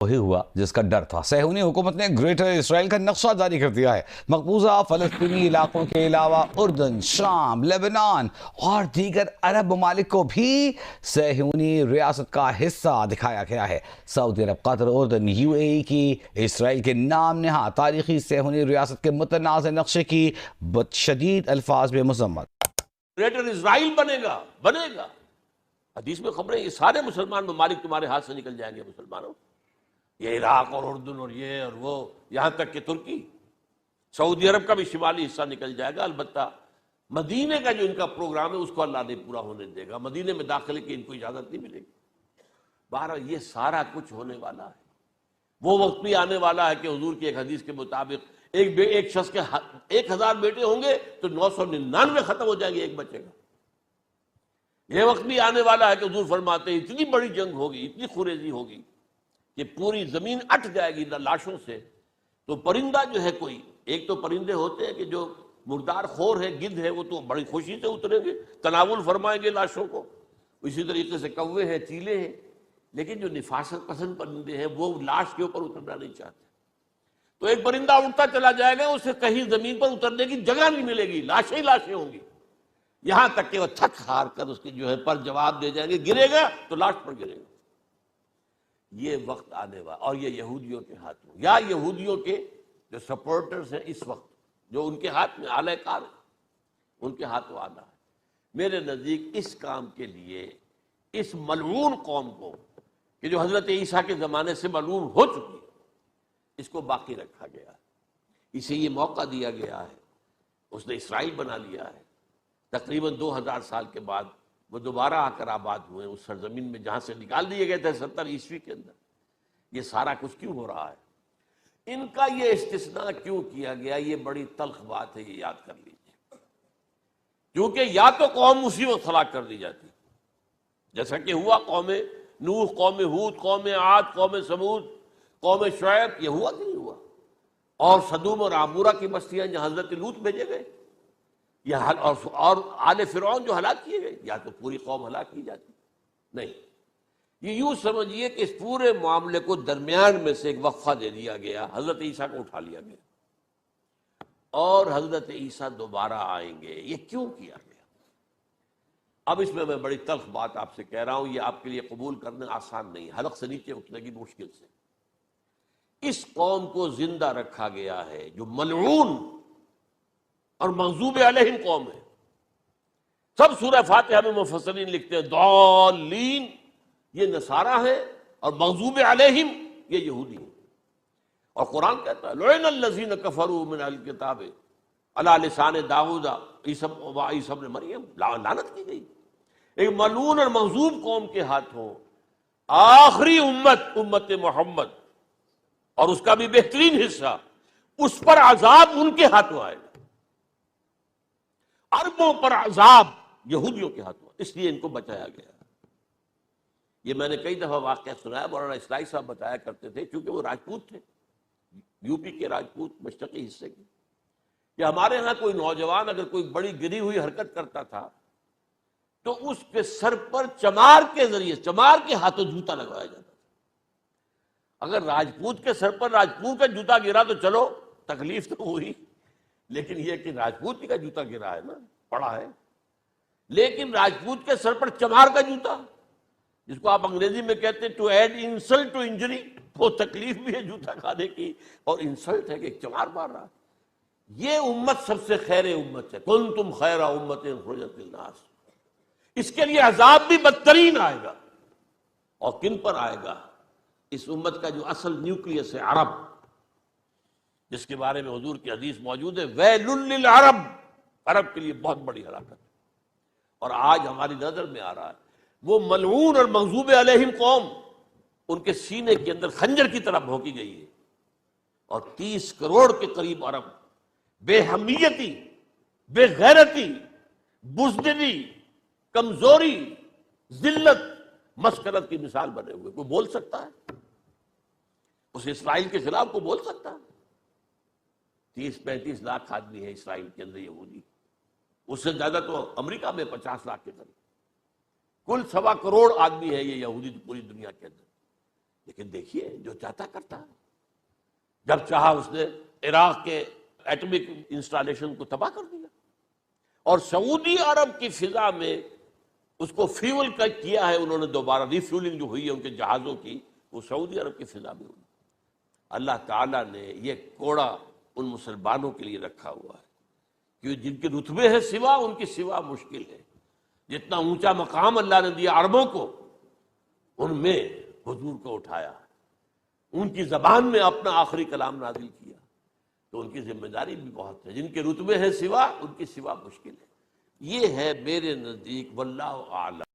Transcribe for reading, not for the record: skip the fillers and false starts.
وہی ہوا جس کا ڈر تھا۔ صہیونی حکومت نے گریٹر اسرائیل کا نقشہ جاری کر دیا ہے۔ مقبوضہ فلسطینی علاقوں کے علاوہ اردن، شام، لبنان اور دیگر عرب ممالک کو بھی صہیونی ریاست کا حصہ دکھایا گیا ہے۔ سعودی عرب، قطر، اردن، یو اے ای کی اسرائیل کے نام نہاد تاریخی صہیونی ریاست کے متنازع نقشے کی شدید الفاظ میں مذمت۔ گریٹر اسرائیل بنے گا۔ حدیث میں خبریں، یہ سارے مسلمان ممالک تمہارے ہاتھ سے نکل جائیں گے مسلمانوں، یہ عراق اور اردن اور یہ اور وہ، یہاں تک کہ ترکی، سعودی عرب کا بھی شمالی حصہ نکل جائے گا۔ البتہ مدینے کا جو ان کا پروگرام ہے اس کو اللہ نہیں پورا ہونے دے گا، مدینے میں داخلے کی ان کو اجازت نہیں ملے گی۔ بہرحال یہ سارا کچھ ہونے والا ہے۔ وہ وقت بھی آنے والا ہے کہ حضور کی ایک حدیث کے مطابق ایک شخص کے 1000 بیٹے ہوں گے تو 999 ختم ہو جائیں گے، ایک بچے گا۔ یہ وقت بھی آنے والا ہے کہ حضور فرماتے ہیں اتنی بڑی جنگ ہوگی، اتنی خوریزی ہوگی کہ پوری زمین اٹھ جائے گی لاشوں سے۔ تو پرندہ جو ہے، کوئی ایک تو پرندے ہوتے ہیں کہ جو مردار خور ہے، گدھ ہے، وہ تو بڑی خوشی سے اتریں گے، تناول فرمائیں گے لاشوں کو۔ اسی طریقے سے کوے ہیں، چیلے ہیں، لیکن جو نفاست پسند پرندے ہیں وہ لاش کے اوپر اترنا نہیں چاہتے۔ تو ایک پرندہ اڑتا چلا جائے گا، اسے کہیں زمین پر اترنے کی جگہ نہیں ملے گی، لاشیں ہی لاشیں ہوں گی، یہاں تک کہ وہ تھک ہار کر اس کی جو ہے پر جواب دے جائیں گے، گرے گا تو لاش پر گرے گا۔ یہ وقت آنے والا، اور یہ یہودیوں کے ہاتھوں، یا یہودیوں کے جو سپورٹرز ہیں اس وقت، جو ان کے ہاتھ میں آلہ کار ہے، ان کے ہاتھوں آنا ہے۔ میرے نزدیک اس کام کے لیے اس ملعون قوم کو، کہ جو حضرت عیسیٰ کے زمانے سے ملعون ہو چکی ہے، اس کو باقی رکھا گیا ہے، اسے یہ موقع دیا گیا ہے۔ اس نے اسرائیل بنا لیا ہے۔ تقریباً 2000 سال کے بعد وہ دوبارہ آ کر آباد ہوئے اس سرزمین میں جہاں سے نکال دیے گئے تھے 70 عیسوی کے اندر۔ یہ سارا کچھ کیوں ہو رہا ہے؟ ان کا یہ استثناء کیوں کیا گیا؟ یہ بڑی تلخ بات ہے، یہ یاد کر لیجیے۔ کیونکہ یا تو قوم اسی وقت ہلاک کر دی جاتی، جیسا کہ ہوا قوم نوح، قوم ہود، قوم عاد، قوم ثمود، قوم شعیب، یہ ہوا کہ نہیں ہوا؟ اور سدوم اور عمورہ کی بستیاں جہاں حضرت لوط بھیجے گئے، اور آل فرعون جو ہلاک کیے گئے، یا تو پوری قوم ہلاک کی جاتی؟ نہیں، یہ یوں سمجھیے کہ اس پورے معاملے کو درمیان میں سے ایک وقفہ دے دیا گیا، حضرت عیسیٰ کو اٹھا لیا گیا، اور حضرت عیسیٰ دوبارہ آئیں گے۔ یہ کیوں کیا گیا؟ اب اس میں بڑی تلخ بات آپ سے کہہ رہا ہوں، یہ آپ کے لیے قبول کرنا آسان نہیں، حلق سے نیچے اٹھنے کی مشکل سے۔ اس قوم کو زندہ رکھا گیا ہے جو ملعون اور مغضوب علیہم قوم ہے۔ سب سورہ فاتحہ میں مفسرین لکھتے ہیں ضالین، یہ نصارہ ہیں، اور مغضوب علیہم یہ یہودی ہیں۔ اور قرآن کہتا ہے لعن الذین کفروا من اہل الکتاب علی لسان داؤد عیسی ابن مریم، لعنت کی گئی ایک ملعون اور مغضوب قوم کے ہاتھوں آخری امت محمد، اور اس کا بھی بہترین حصہ، اس پر عذاب ان کے ہاتھوں آئے گا۔ عربوں پر عذاب یہودیوں کے ہاتھوں، اس لیے ان کو بچایا گیا۔ یہ میں نے کئی دفعہ واقعہ سنایا، مولانا اسلائی صاحب بتایا کرتے تھے، کیونکہ وہ راجپوت تھے، یو پی کے راجپوت، مشرقی حصے کے، کہ ہمارے ہاں کوئی نوجوان اگر کوئی بڑی گری ہوئی حرکت کرتا تھا تو اس کے سر پر چمار کے ذریعے، چمار کے ہاتھوں جوتا لگوایا جاتا تھا۔ اگر راجپوت کے سر پر راجپوت کا جوتا گرا تو چلو تکلیف تو ہوئی، لیکن یہ کہ راجپوت کا جوتا گرا ہے نا، پڑا ہے، لیکن راجپوت کے سر پر چمار کا جوتا، جس کو آپ انگریزی میں کہتے ہیں to add insult to injury, وہ تکلیف بھی ہے جوتا کھانے کی، اور انسلٹ ہے کہ ایک چمار مار رہا ہے۔ یہ امت سب سے خیر امت ہے، کنتم خیر امت اخرجت للناس۔ اس کے لیے عذاب بھی بدترین آئے گا، اور کن پر آئے گا؟ اس امت کا جو اصل نیوکلیس ہے، عرب، جس کے بارے میں حضور کی حدیث موجود ہے ویل للعرب، عرب کے لیے بہت بڑی ہلاکت۔ اور آج ہماری نظر میں آ رہا ہے وہ ملعون اور مغضوب علیہم قوم، ان کے سینے کے اندر خنجر کی طرح بھونکی گئی ہے، اور 30 کروڑ کے قریب عرب بے حمیتی، بے غیرتی، بزدلی، کمزوری، ذلت، مسکرت کی مثال بنے ہوئے۔ کوئی بول سکتا ہے اس اسرائیل کے خلاف؟ کوئی بول سکتا ہے؟ 30-35 لاکھ آدمی ہے اسرائیل کے اندر یہودی، اس سے زیادہ تو امریکہ میں 50 لاکھ کے قریب، کل 1.25 کروڑ آدمی ہے یہ یہودی پوری دنیا کے اندر۔ لیکن دیکھیے جو چاہتا کرتا ہے. جب چاہا اس نے عراق کے ایٹمک انسٹالیشن کو تباہ کر دیا، اور سعودی عرب کی فضا میں اس کو فیول کا کیا ہے انہوں نے، دوبارہ ری فیولنگ جو ہوئی ہے ان کے جہازوں کی، وہ سعودی عرب کی فضا میں ہوئی. اللہ تعالیٰ نے یہ کوڑا ان مسلمانوں کے لیے رکھا ہوا ہے کہ جن کے رتبے ہیں سوا، ان کی سوا مشکل ہے. جتنا اونچا مقام اللہ نے دیا عربوں کو، ان میں حضور کو اٹھایا، ان کی زبان میں اپنا آخری کلام نازل کیا، تو ان کی ذمہ داری بھی بہت ہے. جن کے رتبے ہیں سوا، ان کی سوا مشکل ہے. یہ ہے میرے نزدیک واللہ اعلم.